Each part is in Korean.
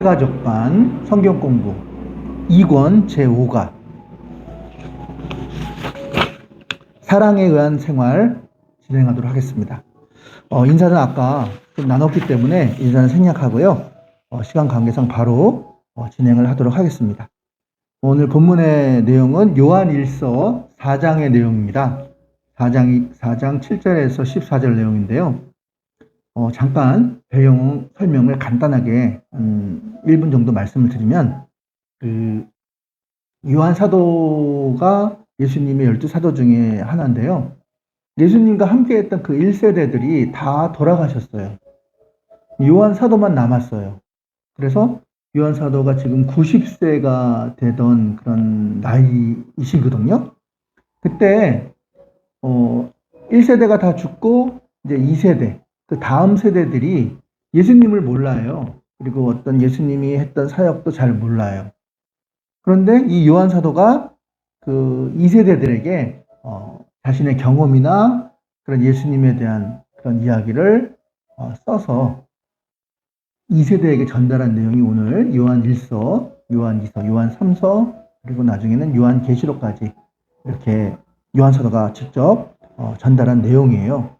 북가족반 성경공부 2권 제5가 사랑에 의한 생활 진행하도록 하겠습니다. 인사는 아까 좀 나눴기 때문에 인사는 생략하고요. 시간 관계상 바로 진행을 하도록 하겠습니다. 오늘 본문의 내용은 요한 1서 4장의 내용입니다. 4장 7절에서 14절 내용인데요. 잠깐 배경 설명을 간단하게 1분 정도 말씀을 드리면, 요한 사도가 예수님의 12사도 중에 하나인데요. 예수님과 함께 했던 그 1세대들이 다 돌아가셨어요. 요한 사도만 남았어요. 그래서 요한 사도가 지금 90세가 되던 그런 나이이시거든요. 그때 1세대가 다 죽고 이제 2세대, 그 다음 세대들이 예수님을 몰라요. 그리고 어떤 예수님이 했던 사역도 잘 몰라요. 그런데 이 요한 사도가 그 2세대들에게 자신의 경험이나 그런 예수님에 대한 그런 이야기를 써서 2세대에게 전달한 내용이 오늘 요한 1서, 요한 2서, 요한 3서, 그리고 나중에는 요한 계시록까지 이렇게 요한 사도가 직접 전달한 내용이에요.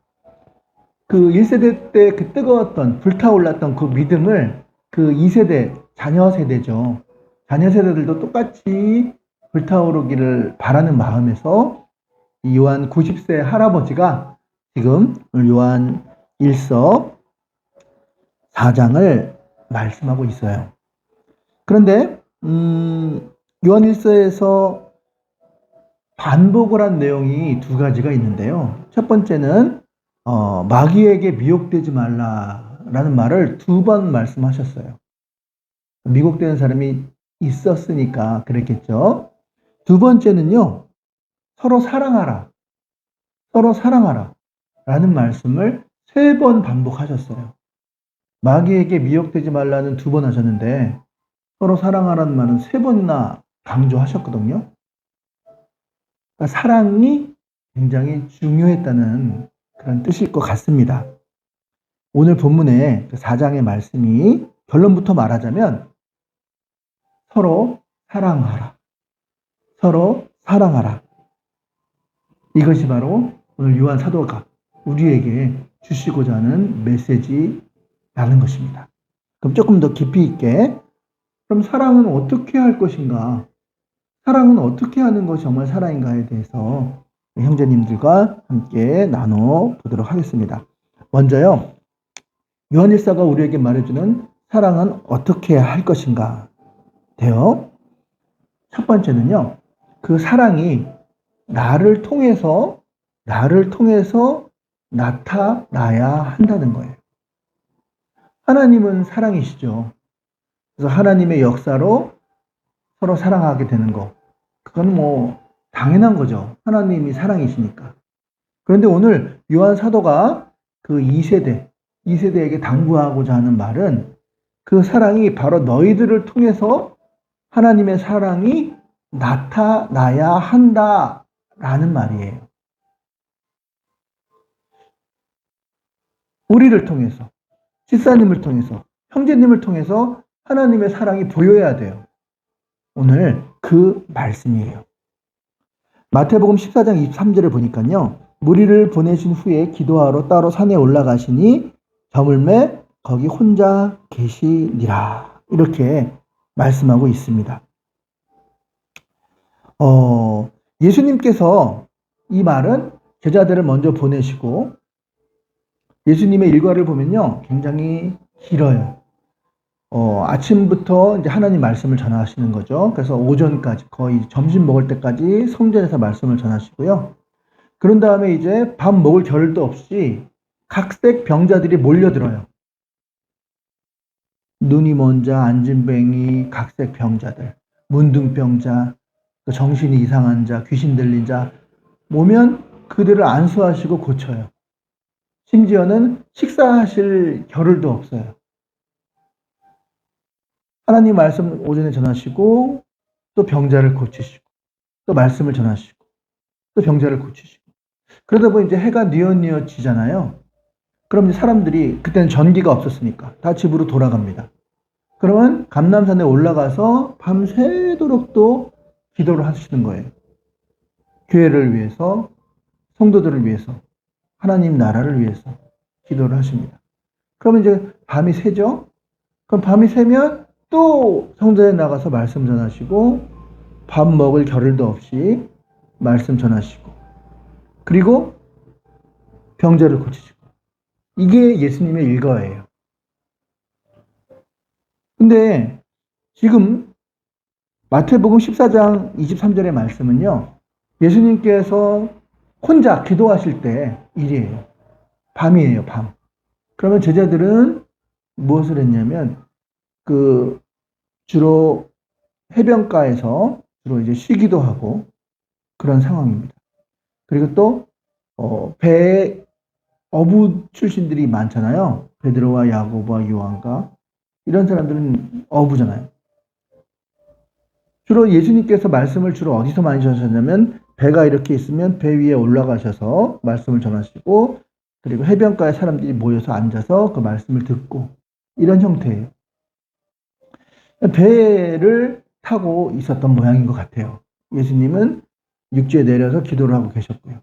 그 1세대 때 그 뜨거웠던, 불타올랐던 그 믿음을 그 2세대, 자녀 세대죠. 자녀 세대들도 똑같이 불타오르기를 바라는 마음에서 이 요한 90세 할아버지가 지금 요한 1서 4장을 말씀하고 있어요. 그런데 요한 1서에서 반복을 한 내용이 두 가지가 있는데요. 첫 번째는 마귀에게 미혹되지 말라라는 말을 2번 말씀하셨어요. 미혹되는 사람이 있었으니까 그랬겠죠. 두 번째는요, 서로 사랑하라 라는 말씀을 3번 반복하셨어요. 마귀에게 미혹되지 말라는 2번 하셨는데 서로 사랑하라는 말은 3번이나 강조하셨거든요. 그러니까 사랑이 굉장히 중요했다는 그런 뜻일 것 같습니다. 오늘 본문의 4장의 말씀이 결론부터 말하자면 서로 사랑하라. 이것이 바로 오늘 요한 사도가 우리에게 주시고자 하는 메시지라는 것입니다. 그럼 조금 더 깊이 있게, 그럼 사랑은 어떻게 할 것인가? 사랑은 어떻게 하는 것이 정말 사랑인가에 대해서 형제님들과 함께 나눠보도록 하겠습니다. 먼저요, 요한 1서가 우리에게 말해주는 사랑은 어떻게 할 것인가 돼요. 첫 번째는요, 그 사랑이 나를 통해서 나타나야 한다는 거예요. 하나님은 사랑이시죠. 그래서 하나님의 역사로 서로 사랑하게 되는 거, 그건 뭐 당연한 거죠. 하나님이 사랑이시니까. 그런데 오늘 요한 사도가 그 2세대에게 당부하고자 하는 말은 그 사랑이 바로 너희들을 통해서 하나님의 사랑이 나타나야 한다라는 말이에요. 우리를 통해서, 집사님을 통해서, 형제님을 통해서 하나님의 사랑이 보여야 돼요. 오늘 그 말씀이에요. 마태복음 14장 23절을 보니까요, 무리를 보내신 후에 기도하러 따로 산에 올라가시니 저물매 거기 혼자 계시니라, 이렇게 말씀하고 있습니다. 예수님께서 이 말은 제자들을 먼저 보내시고, 예수님의 일과를 보면요, 굉장히 길어요. 아침부터 이제 하나님 말씀을 전하시는 거죠. 그래서 오전까지, 거의 점심 먹을 때까지 성전에서 말씀을 전하시고요. 그런 다음에 이제 밥 먹을 겨를도 없이 각색 병자들이 몰려들어요. 눈이 먼 자, 안진뱅이, 각색 병자들, 문둥병자, 정신이 이상한 자, 귀신 들린 자 오면 그들을 안수하시고 고쳐요. 심지어는 식사하실 겨를도 없어요. 하나님 말씀 오전에 전하시고, 또 병자를 고치시고, 또 말씀을 전하시고, 또 병자를 고치시고. 그러다 보니 이제 해가 뉘엿뉘엿지잖아요. 그럼 사람들이, 그때는 전기가 없었으니까 다 집으로 돌아갑니다. 그러면 감람산에 올라가서 밤새도록 또 기도를 하시는 거예요. 교회를 위해서, 성도들을 위해서, 하나님 나라를 위해서 기도를 하십니다. 그러면 이제 밤이 새죠? 그럼 밤이 새면 또 성전에 나가서 말씀 전하시고, 밥 먹을 겨를도 없이 말씀 전하시고, 그리고 병자를 고치시고. 이게 예수님의 일거예요. 근데 지금 마태복음 14장 23절의 말씀은요, 예수님께서 혼자 기도하실 때 일이에요. 밤이에요, 밤. 그러면 제자들은 무엇을 했냐면, 주로 해변가에서 주로 이제 쉬기도 하고 그런 상황입니다. 그리고 또, 배에 어부 출신들이 많잖아요. 베드로와 야고보와 요한과 이런 사람들은 어부잖아요. 주로 예수님께서 말씀을 주로 어디서 많이 전하셨냐면 배가 이렇게 있으면 배 위에 올라가셔서 말씀을 전하시고 그리고 해변가에 사람들이 모여서 앉아서 그 말씀을 듣고 이런 형태예요. 배를 타고 있었던 모양인 것 같아요. 예수님은 육지에 내려서 기도를 하고 계셨고요.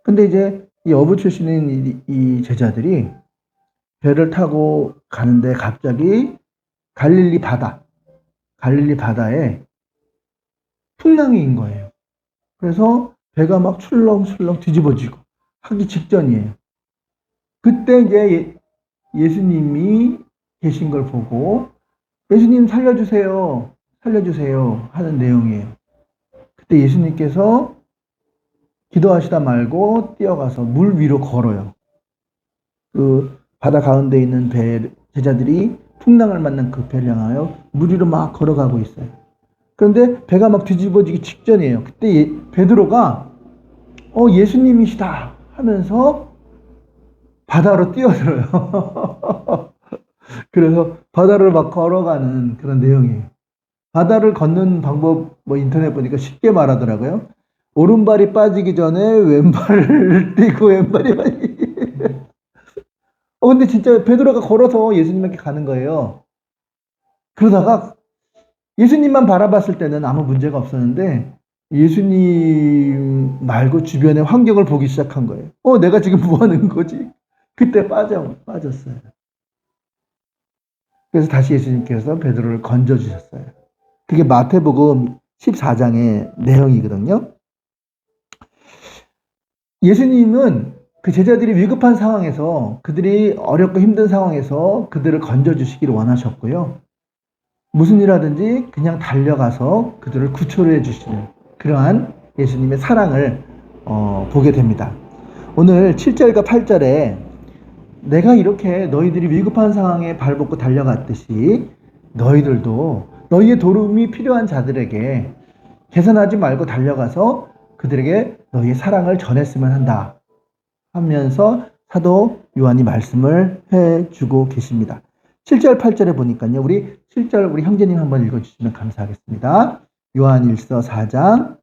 근데 이제 이 어부 출신인 이 제자들이 배를 타고 가는데 갑자기 갈릴리 바다에 풍랑이 인 거예요. 그래서 배가 막 출렁출렁 뒤집어지고 하기 직전이에요. 그때 이제 예수님이 계신 걸 보고 예수님 살려주세요 하는 내용이에요. 그때 예수님께서 기도하시다 말고 뛰어가서 물 위로 걸어요. 그 바다 가운데 있는 제자들이 풍랑을 만난 그 배를 향하여 물 위로 막 걸어가고 있어요. 그런데 배가 막 뒤집어지기 직전이에요. 그때 베드로가 예수님이시다 하면서 바다로 뛰어들어요. 그래서 바다를 막 걸어가는 그런 내용이에요. 바다를 걷는 방법 인터넷 보니까 쉽게 말하더라고요. 오른발이 빠지기 전에 왼발을 떼고 왼발이 근데 진짜 베드로가 걸어서 예수님께 가는 거예요. 그러다가 예수님만 바라봤을 때는 아무 문제가 없었는데 예수님 말고 주변의 환경을 보기 시작한 거예요. 내가 지금 뭐 하는 거지? 그때 빠졌어요. 그래서 다시 예수님께서 베드로를 건져주셨어요. 그게 마태복음 14장의 내용이거든요. 예수님은 그 제자들이 위급한 상황에서 그들이 어렵고 힘든 상황에서 그들을 건져주시기를 원하셨고요. 무슨 일 하든지 그냥 달려가서 그들을 구출해 주시는 그러한 예수님의 사랑을 보게 됩니다. 오늘 7절과 8절에 내가 이렇게 너희들이 위급한 상황에 발벗고 달려갔듯이 너희들도 너희의 도움이 필요한 자들에게 계산하지 말고 달려가서 그들에게 너희의 사랑을 전했으면 한다 하면서 사도 요한이 말씀을 해주고 계십니다. 7절 8절에 보니까요. 우리 7절 우리 형제님 한번 읽어주시면 감사하겠습니다. 요한일서 4장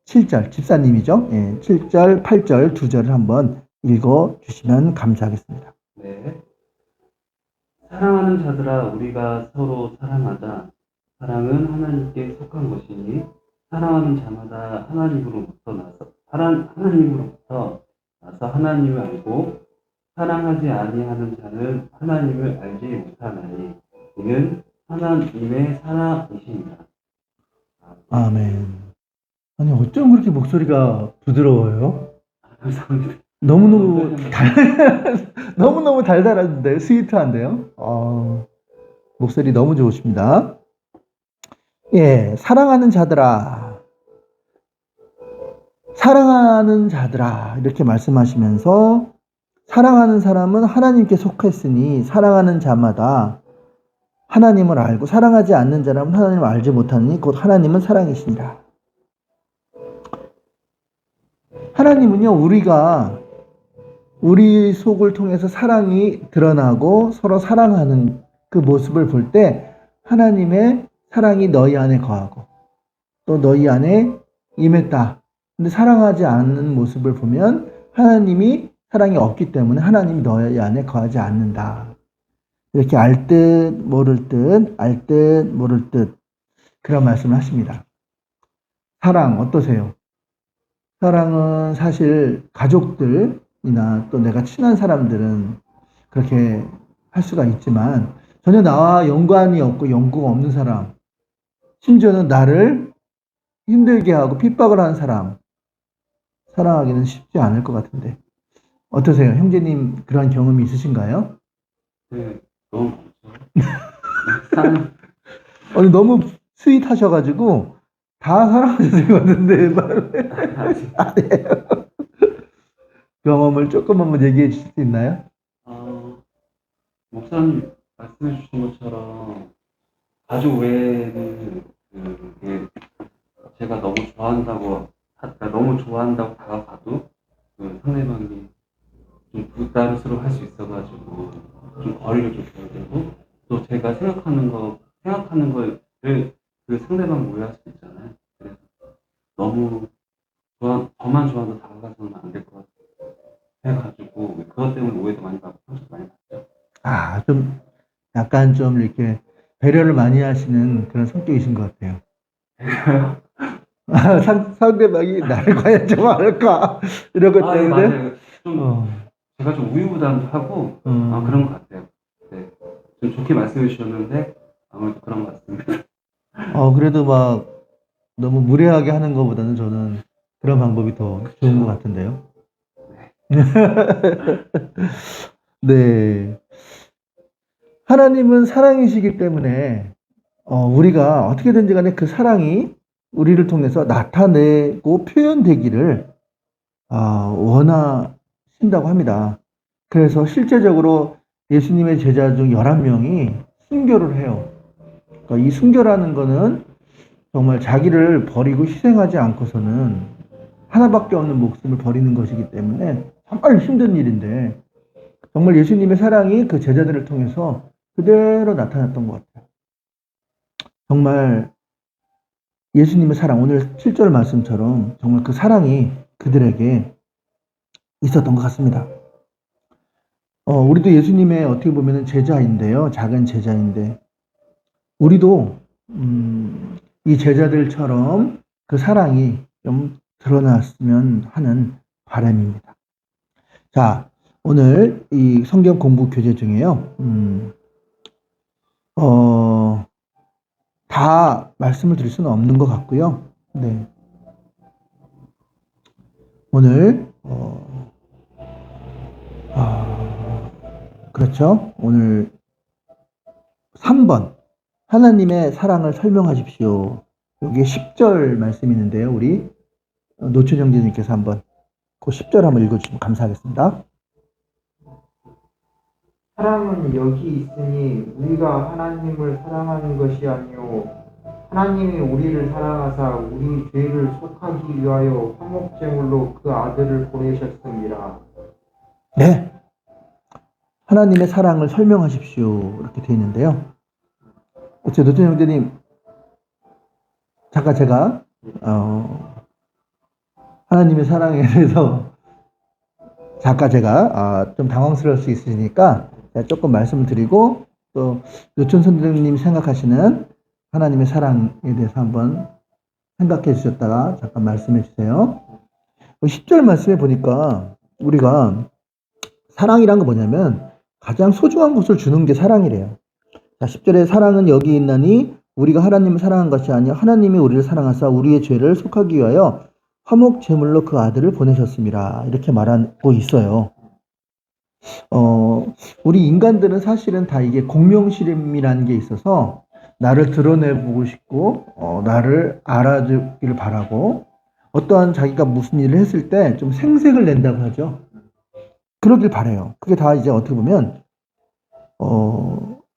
7절 집사님이죠. 7절 8절 두 절을 한번 읽어주시면 감사하겠습니다. 네. 사랑하는 자들아 우리가 서로 사랑하자. 사랑은 하나님께 속한 것이니 사랑하는 자마다 하나님으로부터 나서 하나님을 알고 사랑하지 아니하는 자는 하나님을 알지 못하나니 이는 하나님의 사랑이십니다. 아멘. 아니 어쩜 그렇게 목소리가 부드러워요? 감사합니다. 너무너무 달달한데요. 스위트한데요. 목소리 너무 좋으십니다. 사랑하는 자들아 이렇게 말씀하시면서 사랑하는 사람은 하나님께 속했으니 사랑하는 자마다 하나님을 알고 사랑하지 않는 자라면 하나님을 알지 못하니 곧 하나님은 사랑이시니라. 하나님은요, 우리 속을 통해서 사랑이 드러나고 서로 사랑하는 그 모습을 볼 때 하나님의 사랑이 너희 안에 거하고 또 너희 안에 임했다. 근데 사랑하지 않는 모습을 보면 하나님이 사랑이 없기 때문에 하나님이 너희 안에 거하지 않는다. 이렇게 알 듯 모를 듯, 알 듯 모를 듯 그런 말씀을 하십니다. 사랑 어떠세요? 사랑은 사실 가족들이나 또 내가 친한 사람들은 그렇게 할 수가 있지만 전혀 나와 연관이 없고 연고가 없는 사람, 심지어는 나를 힘들게 하고 핍박을 하는 사람, 사랑하기는 쉽지 않을 것 같은데. 어떠세요? 형제님 그런 경험이 있으신가요? 네, 너무 많죠. 사람, 아니, 너무 스윗하셔가지고 다 사랑하셨을 것 같은데 말을 아직, 안 해요. 경험을 조금 한번 얘기해 주실 수 있나요? 목사님 말씀해 주신 것처럼 가족 외에는 그게 제가 너무 좋아한다고, 그러니까 너무 좋아한다고 다가가도 그 상대방이 좀 부담스러워 할 수 있어가지고 좀 거리를 좀 둬야 되고, 또 제가 생각하는 거를 그 상대방 오해할 수 있잖아요. 그래서 너무 저만 좋아한다고 다가가서는 안 될 것 같아요. 해가지고 그것 때문에 오해도 많이 받고 상처도 많이 받죠. 아, 좀 약간 좀 이렇게 배려를 많이 하시는 그런 성격이신 것 같아요. 상대방이 나를 과연 좋아할까? 이런 것 네, 때문에. 맞아요. 좀 어, 제가 좀 우유부단도 하고 그런 것 같아요. 네. 좀 좋게 말씀해 주셨는데 아무래도 그런 것 같습니다. 그래도 막 너무 무례하게 하는 것보다는 저는 그런 방법이 더 좋은 것 같은데요. 네. 하나님은 사랑이시기 때문에 우리가 어떻게든지 간에 그 사랑이 우리를 통해서 나타내고 표현되기를 원하신다고 합니다. 그래서 실제적으로 예수님의 제자 중 11명이 순교를 해요. 그러니까 이 순교라는 거는 정말 자기를 버리고 희생하지 않고서는 하나밖에 없는 목숨을 버리는 것이기 때문에 정말 힘든 일인데 정말 예수님의 사랑이 그 제자들을 통해서 그대로 나타났던 것 같아요. 정말 예수님의 사랑, 오늘 7절 말씀처럼 정말 그 사랑이 그들에게 있었던 것 같습니다. 우리도 예수님의 어떻게 보면 제자인데요. 작은 제자인데, 우리도, 이 제자들처럼 그 사랑이 좀 드러났으면 하는 바람입니다. 자, 오늘 이 성경 공부 교재 중에요, 다 말씀을 드릴 수는 없는 것 같고요. 네. 오늘, 그렇죠. 오늘 3번. 하나님의 사랑을 설명하십시오. 여기에 10절 말씀이 있는데요. 우리 노춘영제님께서 한번 그 10절 한번 읽어주시면 감사하겠습니다. 사랑은 여기 있으니 우리가 하나님을 사랑하는 것이 아니요 하나님이 우리를 사랑하사 우리 죄를 속하기 위하여 화목제물로 그 아들을 보내셨습니다. 네. 하나님의 사랑을 설명하십시오. 이렇게 되어 있는데요. 노춘영제님, 잠깐 제가 하나님의 사랑에 대해서 잠깐 제가 좀 당황스러울 수 있으니까 조금 말씀을 드리고 또 노천 선생님 생각하시는 하나님의 사랑에 대해서 한번 생각해 주셨다가 잠깐 말씀해 주세요. 10절 말씀에 보니까 우리가 사랑이란 거 뭐냐면 가장 소중한 것을 주는 게 사랑이래요. 자, 10절에 사랑은 여기 있나니 우리가 하나님을 사랑한 것이 아니라 하나님이 우리를 사랑하사 우리의 죄를 속하기 위하여 화목 제물로 그 아들을 보내셨습니다. 이렇게 말하고 있어요. 우리 인간들은 사실은 다 이게 공명심이라는 게 있어서 나를 드러내보고 싶고, 나를 알아주기를 바라고, 어떠한 자기가 무슨 일을 했을 때 좀 생색을 낸다고 하죠. 그러길 바래요. 그게 다 이제 어떻게 보면,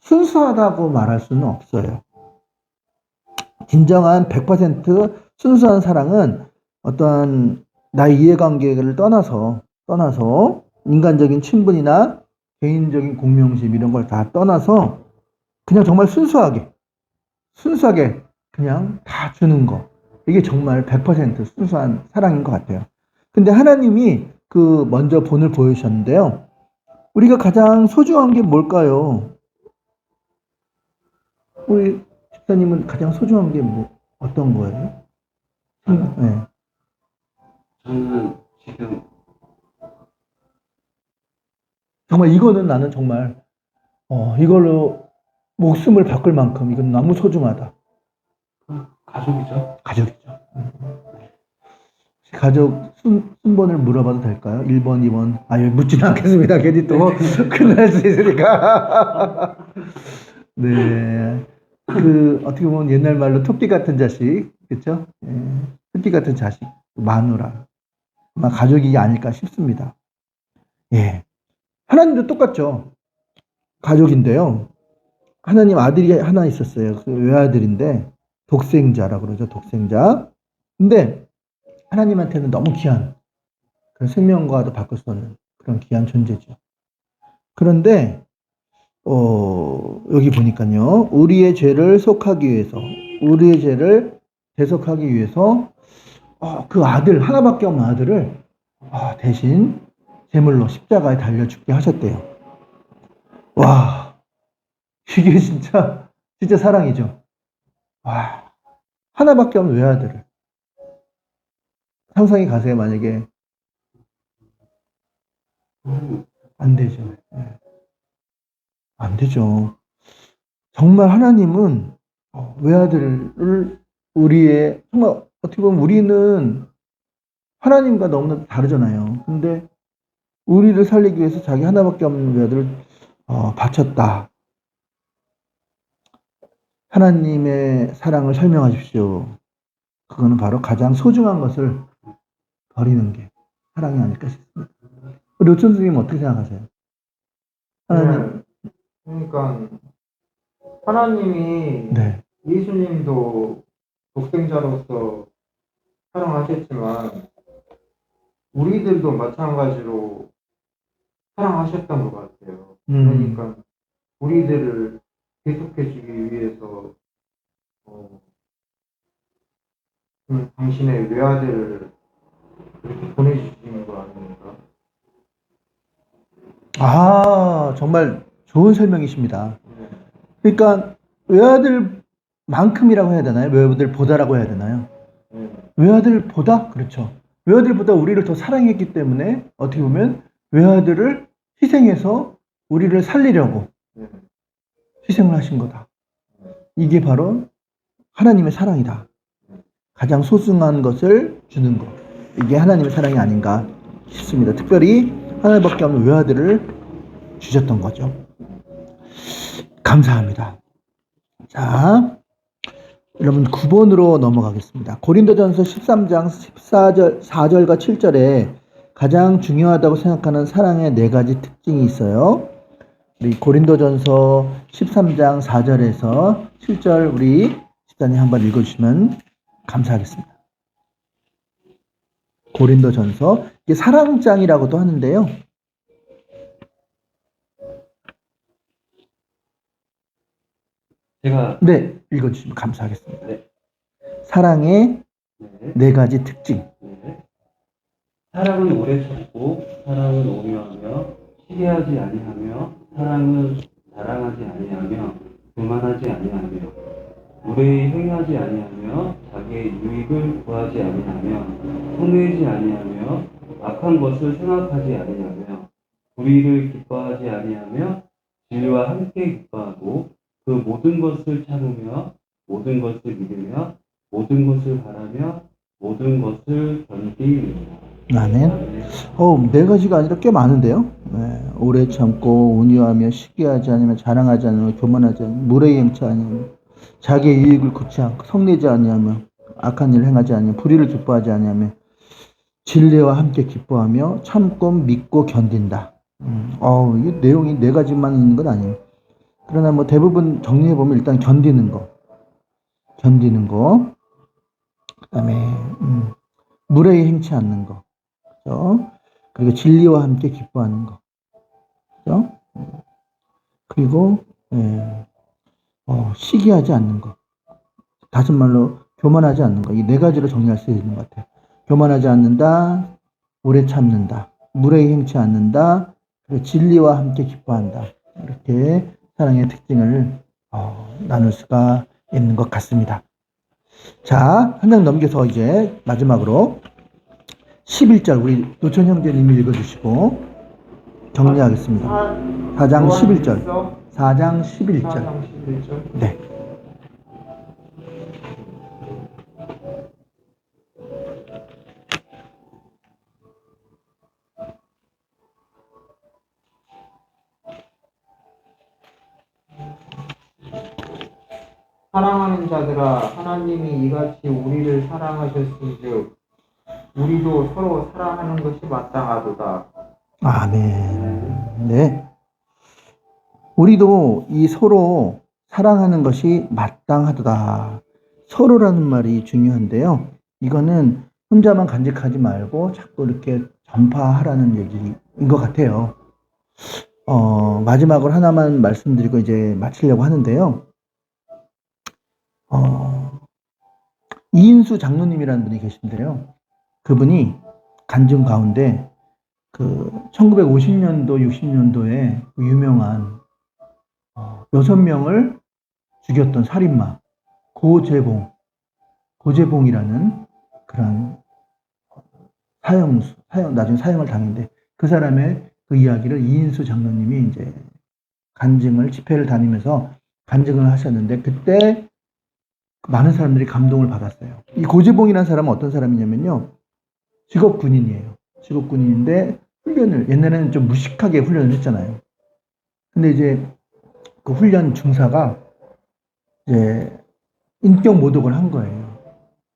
순수하다고 말할 수는 없어요. 진정한 100% 순수한 사랑은 어떠한 나의 이해관계를 떠나서 인간적인 친분이나 개인적인 공명심 이런 걸 다 떠나서 그냥 정말 순수하게 그냥 다 주는 거. 이게 정말 100% 순수한 사랑인 것 같아요. 근데 하나님이 그 먼저 본을 보여주셨는데요. 우리가 가장 소중한 게 뭘까요? 우리 집사님은 가장 소중한 게 어떤 거예요? 네. 저는 지금 정말 이거는 나는 정말 이걸로 목숨을 바꿀 만큼 이건 너무 소중하다. 가족이죠. 가족이죠. 가족 순번을 물어봐도 될까요? 1번, 2번. 여기 묻지는 않겠습니다. 괜히 또 큰일 수 있으니까. 네. 어떻게 보면 옛날 말로 토끼 같은 자식, 그쵸? 토끼 같은 자식, 마누라. 아마 가족이 아닐까 싶습니다. 예. 하나님도 똑같죠. 가족인데요. 하나님 아들이 하나 있었어요. 그 외아들인데, 독생자라고 그러죠. 독생자. 근데, 하나님한테는 너무 귀한 그런 생명과도 바꿀 수 없는 그런 귀한 존재죠. 그런데 여기 보니까요. 우리의 죄를 속하기 위해서 우리의 죄를 대속하기 위해서 그 아들 하나밖에 없는 아들을 대신 제물로 십자가에 달려 죽게 하셨대요. 와, 이게 진짜 사랑이죠. 와, 하나밖에 없는 외아들을 상상이 가세요, 만약에. 안 되죠. 예. 안 되죠. 정말 하나님은 외아들을 정말 어떻게 보면 우리는 하나님과 너무나 다르잖아요. 근데 우리를 살리기 위해서 자기 하나밖에 없는 외아들을 바쳤다. 하나님의 사랑을 설명하십시오. 그거는 바로 가장 소중한 것을 버리는 게 사랑이 아닐까 싶습니다. 우리 오천 선생님 어떻게 생각하세요? 하나님, 그러니까 하나님이 네, 예수님도 독생자로서 사랑하셨지만 우리들도 마찬가지로 사랑하셨던 것 같아요. 그러니까 우리들을 계속해주기 위해서 당신의 외아들을 그렇게 보내주신 거 아닙니까? 정말 좋은 설명이십니다. 그러니까 외아들만큼이라고 해야 되나요? 외아들보다라고 해야 되나요? 외아들보다? 그렇죠. 외아들보다 우리를 더 사랑했기 때문에 어떻게 보면 외아들을 희생해서 우리를 살리려고 희생을 하신 거다. 이게 바로 하나님의 사랑이다. 가장 소중한 것을 주는 것. 이게 하나님의 사랑이 아닌가 싶습니다. 특별히 하나님밖에 없는 외아들을 주셨던 거죠. 감사합니다. 자, 여러분 9번으로 넘어가겠습니다. 고린도전서 13장 4절과 7절에 가장 중요하다고 생각하는 사랑의 4가지 특징이 있어요. 우리 고린도전서 13장 4절에서 7절 우리 집사님 한번 읽어주시면 감사하겠습니다. 고린도전서, 이게 사랑장이라고도 하는데요. 제가 네, 읽어주시면 감사하겠습니다. 네. 사랑의 네. 4가지 특징. 네. 사랑은 오래 참고 사랑은 온유하며 시기하지 아니하며 사랑은 자랑하지 아니하며 교만하지 아니하며 무례히 행하지 아니하며 자기의 유익을 구하지 아니하며 손해지 아니하며 악한 것을 생각하지 아니하며 불의를 기뻐하지 아니하며 진리와 함께 기뻐하고 그 모든 것을 참으며 모든 것을 믿으며 모든 것을 바라며 모든 것을 견디느니라. 아멘. 4가지가 아니라 꽤 많은데요. 네, 오래 참고 온유하며 시기하지 않으며 자랑하지 않으며 교만하지 않으며 무례히 행치 아니하며 자기의 유익을 굳지 않고 성내지 아니하며 악한 일을 행하지 아니하며 불의를 기뻐하지 아니하며 진리와 함께 기뻐하며 참고 믿고 견딘다. 이 내용이 4가지만 있는 건 아니에요. 그러나 뭐 대부분 정리해보면 일단 견디는 거. 그 다음에 무례히 행치 않는 거. 그죠? 그리고 진리와 함께 기뻐하는 거. 그죠? 그리고 시기하지 않는 거. 다른 말로 교만하지 않는 거. 이 4가지로 정리할 수 있는 것 같아요. 교만하지 않는다, 오래 참는다, 무례히 행치 않는다, 그리고 진리와 함께 기뻐한다. 이렇게 사랑의 특징을 나눌 수가 있는 것 같습니다. 자, 한 장 넘겨서 이제 마지막으로 11절 우리 노천 형제님이 읽어주시고 정리하겠습니다. 4장 11절. 4장 11절. 4장 11절. 네. 사랑하는 자들아, 하나님이 이같이 우리를 사랑하셨은즉 우리도 서로 사랑하는 것이 마땅하도다. 아멘. 네. 우리도 이 서로 사랑하는 것이 마땅하도다. 서로라는 말이 중요한데요. 이거는 혼자만 간직하지 말고 자꾸 이렇게 전파하라는 얘기인 것 같아요. 마지막으로 하나만 말씀드리고 이제 마치려고 하는데요. 이인수 장로님이라는 분이 계신데요. 그분이 간증 가운데 그 1950년도, 60년도에 유명한 6명을 죽였던 살인마 고재봉이라는 그런 나중에 사형을 당했는데 그 사람의 그 이야기를 이인수 장로님이 이제 집회를 다니면서 간증을 하셨는데 그때 많은 사람들이 감동을 받았어요. 이 고재봉이라는 사람은 어떤 사람이냐면요. 직업 군인이에요. 직업 군인인데 훈련을 옛날에는 좀 무식하게 훈련을 했잖아요. 근데 이제 그 훈련 중사가 이제 인격 모독을 한 거예요.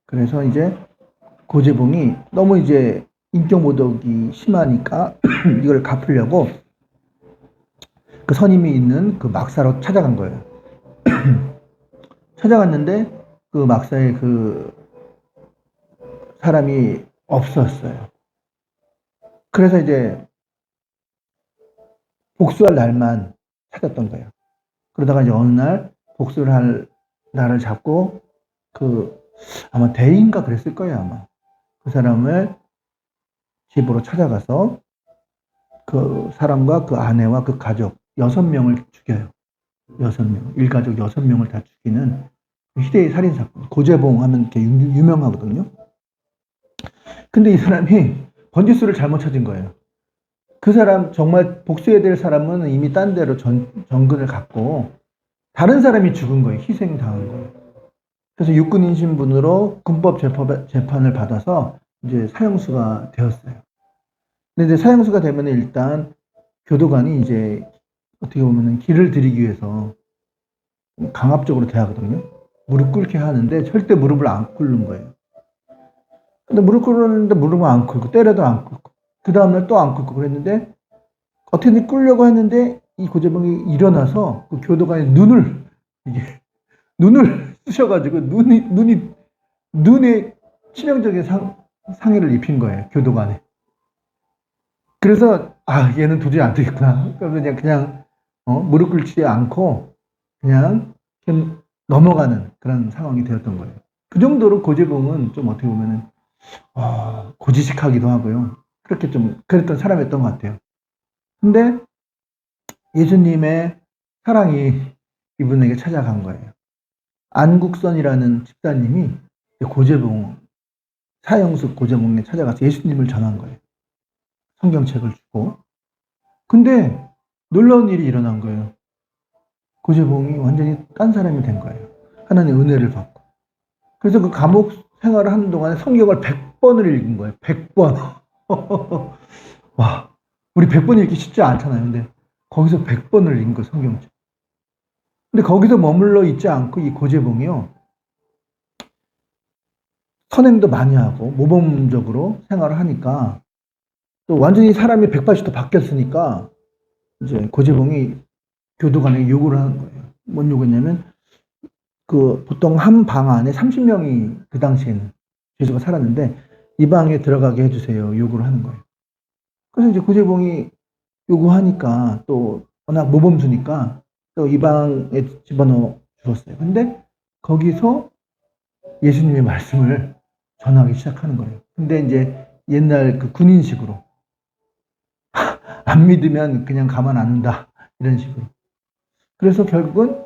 그래서 이제 고재봉이 너무 이제 인격 모독이 심하니까 이걸 갚으려고 그 선임이 있는 그 막사로 찾아간 거예요. 찾아갔는데 그 막사에 그 사람이 없었어요. 그래서 이제 복수할 날만 찾았던 거예요. 그러다가 이제 어느 날 복수를 할 날을 잡고 아마 대인가 그랬을 거예요, 아마. 그 사람을 집으로 찾아가서 그 사람과 그 아내와 그 가족 6명을 죽여요. 6명. 일가족 6명을 다 죽이는 희대의 살인사건. 고재봉 하면 이렇게 유명하거든요. 근데 이 사람이 번지수를 잘못 찾은 거예요. 그 사람, 정말 복수해야 될 사람은 이미 딴 데로 전근을 갔고, 다른 사람이 죽은 거예요. 희생당한 거예요. 그래서 육군인 신분으로 군법 재판을 받아서 이제 사형수가 되었어요. 근데 이제 사형수가 되면 일단 교도관이 이제 어떻게 보면 길을 들이기 위해서 강압적으로 대하거든요. 무릎 꿇게 하는데 절대 무릎을 안 꿇는 거예요. 근데 무릎 꿇었는데 무릎을 안 꿇고 때려도 안 꿇고 그 다음날 또 안 꿇고 그랬는데 어떻게든 꿇려고 했는데 이 고재봉이 일어나서 그 교도관의 눈을 쑤셔가지고 눈에 치명적인 상해를 입힌 거예요. 교도관에. 그래서 얘는 도저히 안 되겠구나. 그래서 그냥 무릎 꿇지 않고 그냥 넘어가는 그런 상황이 되었던 거예요. 그 정도로 고재봉은 좀 어떻게 보면은 고지식하기도 하고요. 그렇게 좀 그랬던 사람이었던 것 같아요. 근데 예수님의 사랑이 이분에게 찾아간 거예요. 안국선이라는 집사님이 사형수 고재봉에 찾아가서 예수님을 전한 거예요. 성경책을 주고. 근데 놀라운 일이 일어난 거예요. 고재봉이 완전히 딴 사람이 된 거예요. 하나님의 은혜를 받고. 그래서 그 감옥 생활을 하는 동안에 성경을 100번을 읽은 거예요. 100번. 와, 우리 100번 읽기 쉽지 않잖아요. 근데 거기서 100번을 읽은 거예요, 성경책. 근데 거기서 머물러 있지 않고 이 고재봉이요. 선행도 많이 하고 모범적으로 생활을 하니까 또 완전히 사람이 180도 바뀌었으니까 이제 고재봉이 교도관에게 요구를 하는 거예요. 뭔 요구냐면 보통 한 방 안에 30명이 그 당시에는 죄수가 살았는데 이 방에 들어가게 해주세요. 요구를 하는 거예요. 그래서 이제 고재봉이 요구하니까 또 워낙 모범수니까 또 이 방에 집어넣어 주었어요. 근데 거기서 예수님의 말씀을 전하기 시작하는 거예요. 근데 이제 옛날 그 군인식으로 안 믿으면 그냥 가만 안 둔다 이런 식으로. 그래서 결국은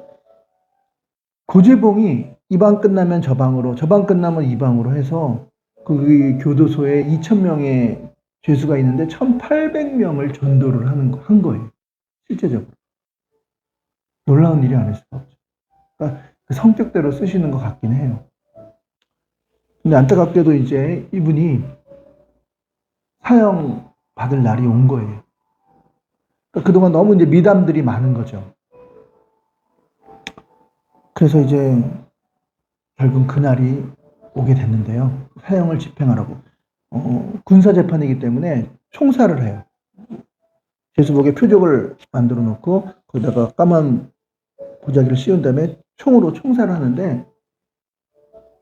고재봉이 이 방 끝나면 저 방으로, 저 방 끝나면 이 방으로 해서 그 교도소에 2,000명의 죄수가 있는데 1,800명을 전도를 한 거예요. 실제적으로. 놀라운 일이 아닐 수가 없죠. 그러니까 그 성격대로 쓰시는 것 같긴 해요. 근데 안타깝게도 이제 이분이 사형 받을 날이 온 거예요. 그러니까 그동안 너무 이제 미담들이 많은 거죠. 그래서 이제 결국 그날이 오게 됐는데요. 사형을 집행하라고. 군사재판이기 때문에 총살을 해요. 제수복에 표적을 만들어 놓고 거기다가 까만 보자기를 씌운 다음에 총으로 총살을 하는데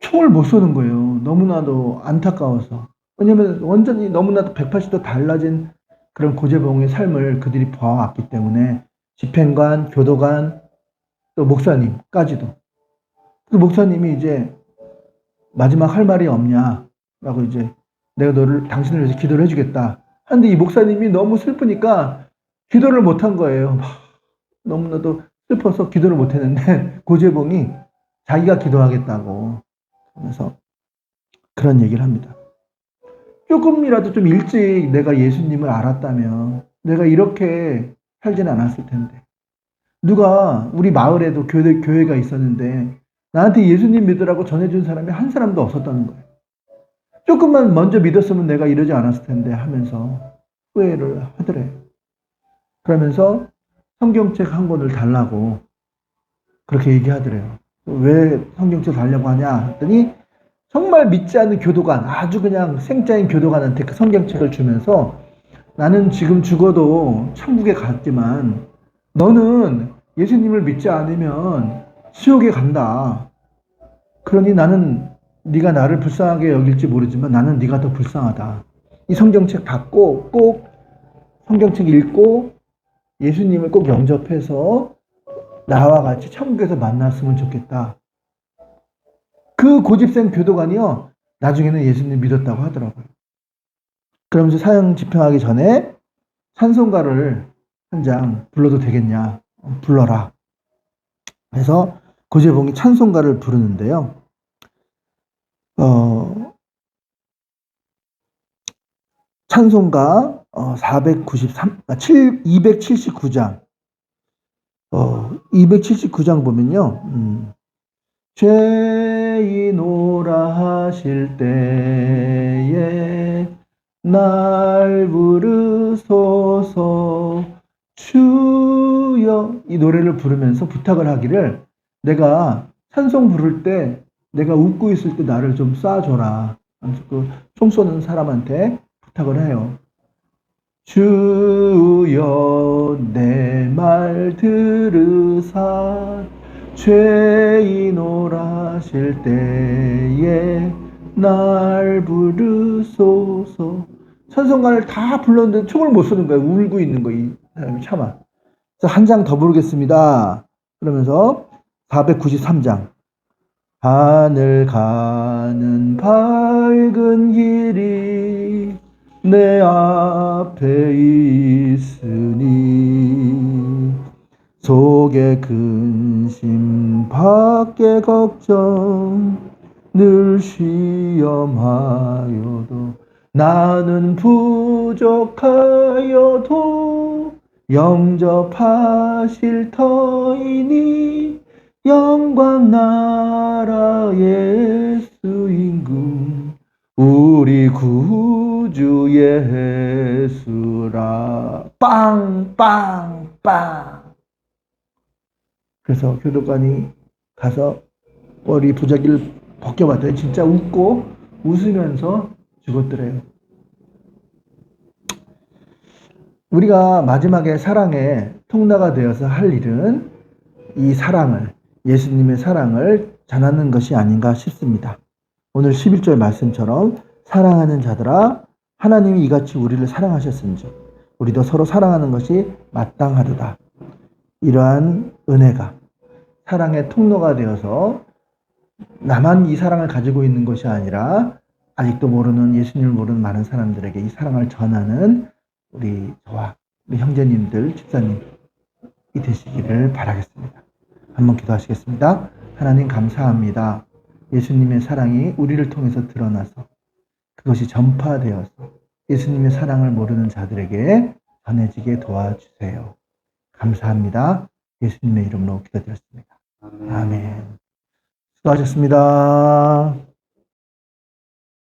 총을 못 쏘는 거예요. 너무나도 안타까워서. 왜냐면 완전히 너무나도 180도 달라진 그런 고재봉의 삶을 그들이 봐왔기 때문에 집행관, 교도관, 또 목사님까지도. 그 목사님이 이제 마지막 할 말이 없냐라고 이제 내가 당신을 위해서 기도를 해주겠다. 하는데 이 목사님이 너무 슬프니까 기도를 못한 거예요. 너무나도 슬퍼서 기도를 못했는데 고재봉이 자기가 기도하겠다고 하면서 그런 얘기를 합니다. 조금이라도 좀 일찍 내가 예수님을 알았다면 내가 이렇게 살지는 않았을 텐데. 누가 우리 마을에도 교회가 있었는데 나한테 예수님 믿으라고 전해준 사람이 한 사람도 없었다는 거예요. 조금만 먼저 믿었으면 내가 이러지 않았을 텐데 하면서 후회를 하더래요. 그러면서 성경책 한 권을 달라고 그렇게 얘기하더래요. 왜 성경책 달라고 하냐 했더니 정말 믿지 않는 교도관, 아주 그냥 생짜인 교도관한테 그 성경책을 주면서 나는 지금 죽어도 천국에 갔지만 너는 예수님을 믿지 않으면 지옥에 간다. 그러니 나는 네가 나를 불쌍하게 여길지 모르지만 나는 네가 더 불쌍하다. 이 성경책 받고 꼭 성경책 읽고 예수님을 꼭 영접해서 나와 같이 천국에서 만났으면 좋겠다. 그 고집센 교도관이요. 나중에는 예수님 믿었다고 하더라고요. 그러면서 사형 집행하기 전에 찬송가를 한 장 불러도 되겠냐. 불러라. 그래서 고재봉이 찬송가를 부르는데요. 찬송가 279장 279장 보면요. 죄인오라 하실 때에 날 부르소서 주여, 이 노래를 부르면서 부탁을 하기를 내가 찬송 부를 때 내가 웃고 있을 때 나를 좀 쏴줘라. 그 총 쏘는 사람한테 부탁을 해요. 주여 내 말 들으사 죄인오라 하실 때에 날 부르소서. 찬송가를 다 불렀는데 총을 못 쏘는 거예요. 울고 있는 거예요. 이 사람이 참아. 그래서 한 장 더 부르겠습니다. 그러면서 493장 하늘 가는 밝은 길이 내 앞에 있으니 속에 근심 밖에 걱정 늘 시험하여도 나는 부족하여도 영접하실 터이니 영광 나라 예수 임금 우리 구주 예수라. 빵빵빵. 그래서 교도관이 가서 머리 부자기를 벗겨봤더니 진짜 웃고 웃으면서 죽었더래요. 우리가 마지막에 사랑의 통로가 되어서 할 일은 이 사랑을, 예수님의 사랑을 전하는 것이 아닌가 싶습니다. 오늘 11절 말씀처럼 사랑하는 자들아 하나님이 이같이 우리를 사랑하셨은즉 우리도 서로 사랑하는 것이 마땅하도다. 이러한 은혜가 사랑의 통로가 되어서 나만 이 사랑을 가지고 있는 것이 아니라 아직도 모르는, 예수님을 모르는 많은 사람들에게 이 사랑을 전하는 저와 우리 형제님들, 집사님이 되시기를 바라겠습니다. 한번 기도하시겠습니다. 하나님 감사합니다. 예수님의 사랑이 우리를 통해서 드러나서 그것이 전파되어서 예수님의 사랑을 모르는 자들에게 전해지게 도와주세요. 감사합니다. 예수님의 이름으로 기도드렸습니다. 아멘. 수고하셨습니다.